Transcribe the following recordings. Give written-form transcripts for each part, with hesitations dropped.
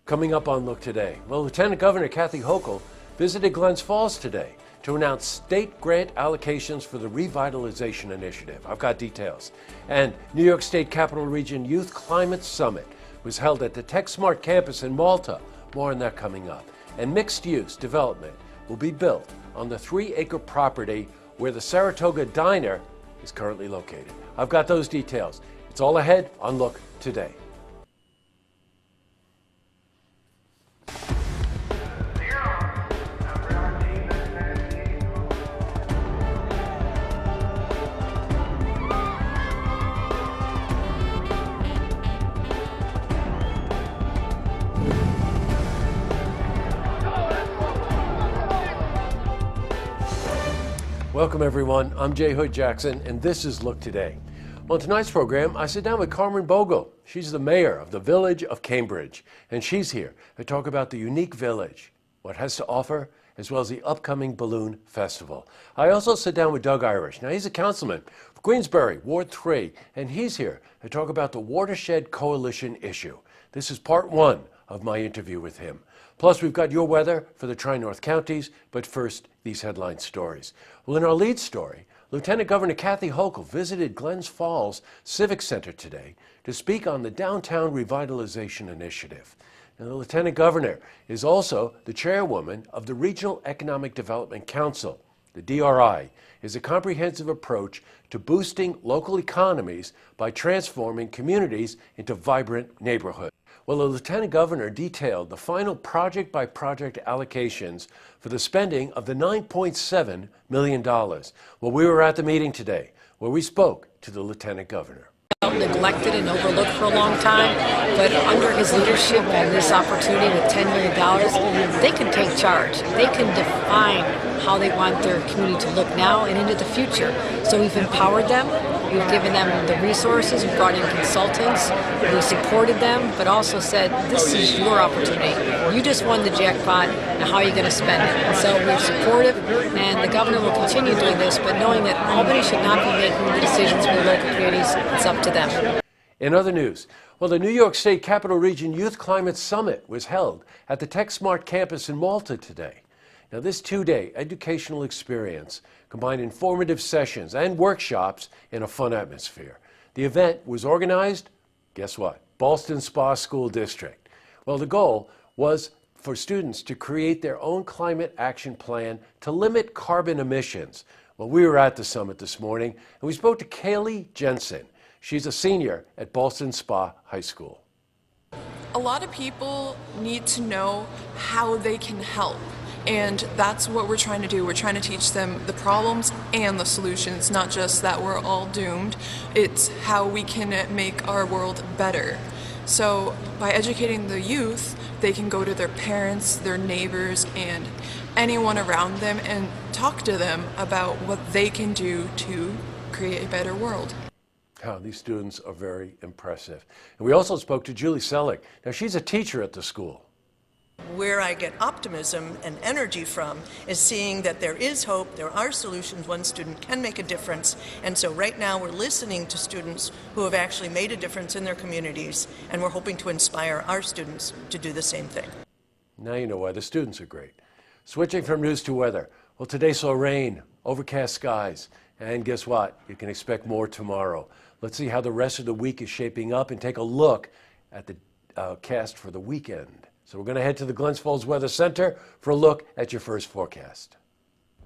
Coming up on Look Today, well, Lieutenant Governor Kathy Hochul visited Glens Falls today to announce state grant allocations for the Revitalization Initiative. I've got details. And New York State Capital Region Youth Climate Summit was held at the Techsmart campus in Malta. More on that coming up. And mixed-use development will be built on the 3-acre property where the Saratoga Diner is currently located. I've got those details. It's all ahead on Look Today. Welcome everyone, I'm Jay Hood Jackson and this is Look Today. On tonight's program, I sit down with Carmen Bogle. She's the mayor of the village of Cambridge and she's here to talk about the unique village, what it has to offer, as well as the upcoming Balloon Festival. I also sit down with Doug Irish. Now he's a councilman for Queensbury, Ward 3, and he's here to talk about the Watershed Coalition issue. This is part 1 of my interview with him. Plus, we've got your weather for the Tri-North counties, but first, these headline stories. Well, in our lead story, Lieutenant Governor Kathy Hochul visited Glens Falls Civic Center today to speak on the Downtown Revitalization Initiative. Now, the Lieutenant Governor is also the chairwoman of the Regional Economic Development Council. The DRI is a comprehensive approach to boosting local economies by transforming communities into vibrant neighborhoods. Well, the Lieutenant Governor detailed the final project-by-project allocations for the spending of the $9.7 million. Well, we were at the meeting today where we spoke to the Lieutenant Governor. Neglected and overlooked for a long time, but under his leadership and this opportunity with $10 million, they can take charge. They can define how they want their community to look now and into the future. So we've empowered them, we've given them the resources, we've brought in consultants, we supported them, but also said, this is your opportunity. You just won the jackpot, now how are you going to spend it? And so we're supportive, and the governor will continue doing this, but knowing that Albany should not be making the decisions for the local communities, it's up to them. In other news, well, the New York State Capital Region Youth Climate Summit was held at the Techsmart campus in Malta today. Now, this 2-day educational experience combined informative sessions and workshops in a fun atmosphere. The event was organized, guess what? Ballston Spa School District. Well, the goal was for students to create their own climate action plan to limit carbon emissions. Well, we were at the summit this morning and we spoke to Kaylee Jensen. She's a senior at Ballston Spa High School. A lot of people need to know how they can help, and that's what we're trying to do. We're trying to teach them the problems and the solutions, not just that we're all doomed. It's how we can make our world better. So by educating the youth, they can go to their parents, their neighbors, and anyone around them and talk to them about what they can do to create a better world. Oh, these students are very impressive. And we also spoke to Julie Selig. Now, she's a teacher at the school. Where I get optimism and energy from is seeing that there is hope, there are solutions, one student can make a difference. And so right now we're listening to students who have actually made a difference in their communities, and we're hoping to inspire our students to do the same thing. Now you know why the students are great. Switching from news to weather. Well, today saw rain, overcast skies, and guess what? You can expect more tomorrow. Let's see how the rest of the week is shaping up and take a look at the cast for the weekend. So we're going to head to the Glens Falls Weather Center for a look at your first forecast.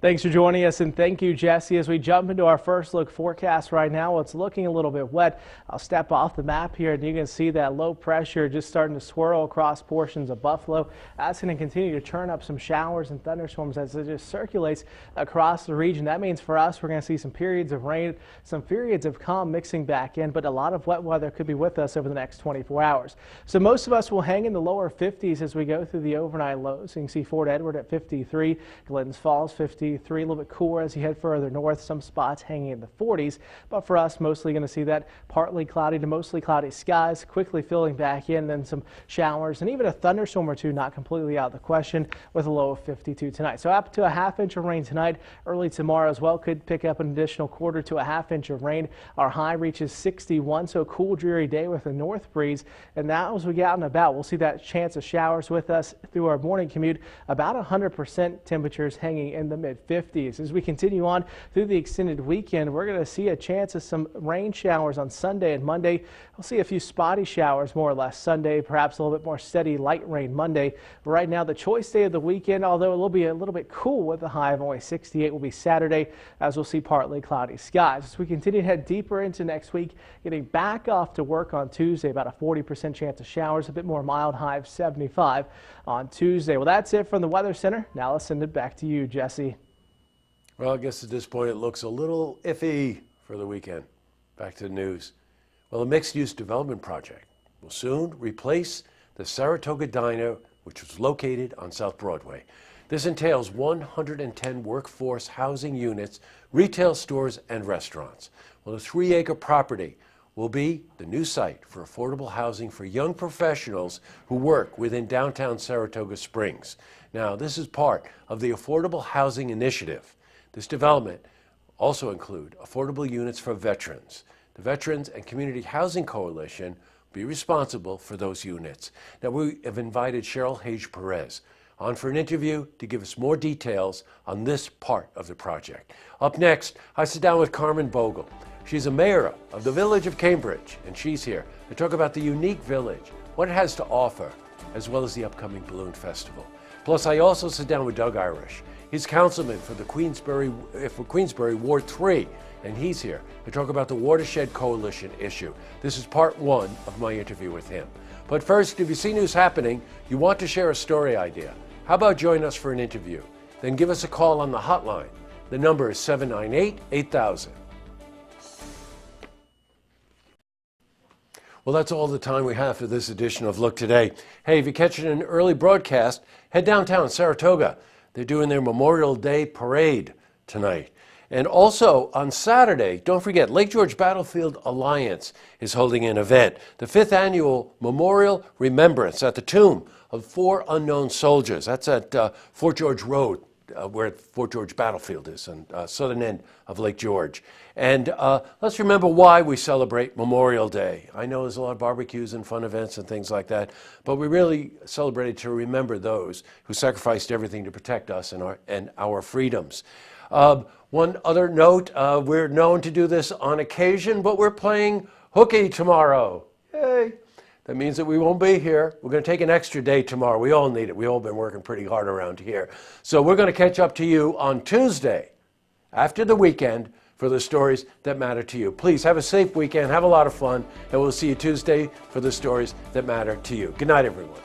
Thanks for joining us, and thank you, Jesse. As we jump into our first look forecast right now, it's looking a little bit wet. I'll step off the map here and you can see that low pressure just starting to swirl across portions of Buffalo. That's going to continue to turn up some showers and thunderstorms as it just circulates across the region. That means for us, we're going to see some periods of rain, some periods of calm mixing back in, but a lot of wet weather could be with us over the next 24 hours. So most of us will hang in the lower 50s as we go through the overnight lows. You can see Fort Edward at 53, Glens Falls 50. 53, a little bit cooler as you head further north. Some spots hanging in the 40s, but for us, mostly going to see that partly cloudy to mostly cloudy skies, quickly filling back in, then some showers and even a thunderstorm or two not completely out of the question, with a low of 52 tonight. So up to a half-inch of rain tonight. Early tomorrow as well could pick up an additional quarter to a half-inch of rain. Our high reaches 61, so a cool, dreary day with a north breeze. And now as we get out and about, we'll see that chance of showers with us through our morning commute. About 100% temperatures hanging in the mid-50s. As we continue on through the extended weekend, we're going to see a chance of some rain showers on Sunday and Monday. We'll see a few spotty showers more or less Sunday, perhaps a little bit more steady light rain Monday. Right now, the choice day of the weekend, although it will be a little bit cool with a high of only 68, will be Saturday, as we'll see partly cloudy skies. As we continue to head deeper into next week, getting back off to work on Tuesday, about a 40% chance of showers, a bit more mild, high of 75 on Tuesday. Well, that's it from the Weather Center. Now let's send it back to you, Jesse. Well, I guess at this point it looks a little iffy for the weekend. Back to the news. Well, a mixed-use development project will soon replace the Saratoga Diner, which was located on South Broadway. This entails 110 workforce housing units, retail stores, and restaurants. Well, the 3-acre property will be the new site for affordable housing for young professionals who work within downtown Saratoga Springs. Now, this is part of the Affordable Housing Initiative. This development also include affordable units for veterans. The Veterans and Community Housing Coalition will be responsible for those units. Now, we have invited Cheryl Hage Perez on for an interview to give us more details on this part of the project. Up next, I sit down with Carmen Bogle. She's a mayor of the village of Cambridge, and she's here to talk about the unique village, what it has to offer, as well as the upcoming Balloon Festival. Plus, I also sit down with Doug Irish. He's councilman for Queensbury Ward 3, and he's here to talk about the Watershed Coalition issue. This is part one of my interview with him. But first, if you see news happening, you want to share a story idea, how about join us for an interview? Then give us a call on the hotline. The number is 798-8000. Well, that's all the time we have for this edition of Look Today. Hey, if you're catching an early broadcast, head downtown Saratoga. They're doing their Memorial Day parade tonight. And also on Saturday, don't forget, Lake George Battlefield Alliance is holding an event, the 5th annual Memorial Remembrance at the Tomb of 4 Unknown Soldiers. That's at Fort George Road, where Fort George Battlefield is, on southern end of Lake George. And let's remember why we celebrate Memorial Day. I know there's a lot of barbecues and fun events and things like that, but we really celebrated to remember those who sacrificed everything to protect us and our freedoms. One other note, we're known to do this on occasion, but we're playing hooky tomorrow. Yay! That means that we won't be here. We're going to take an extra day tomorrow. We all need it. We've all been working pretty hard around here. So we're going to catch up to you on Tuesday, after the weekend, for the stories that matter to you. Please have a safe weekend, have a lot of fun, and we'll see you Tuesday for the stories that matter to you. Good night, everyone.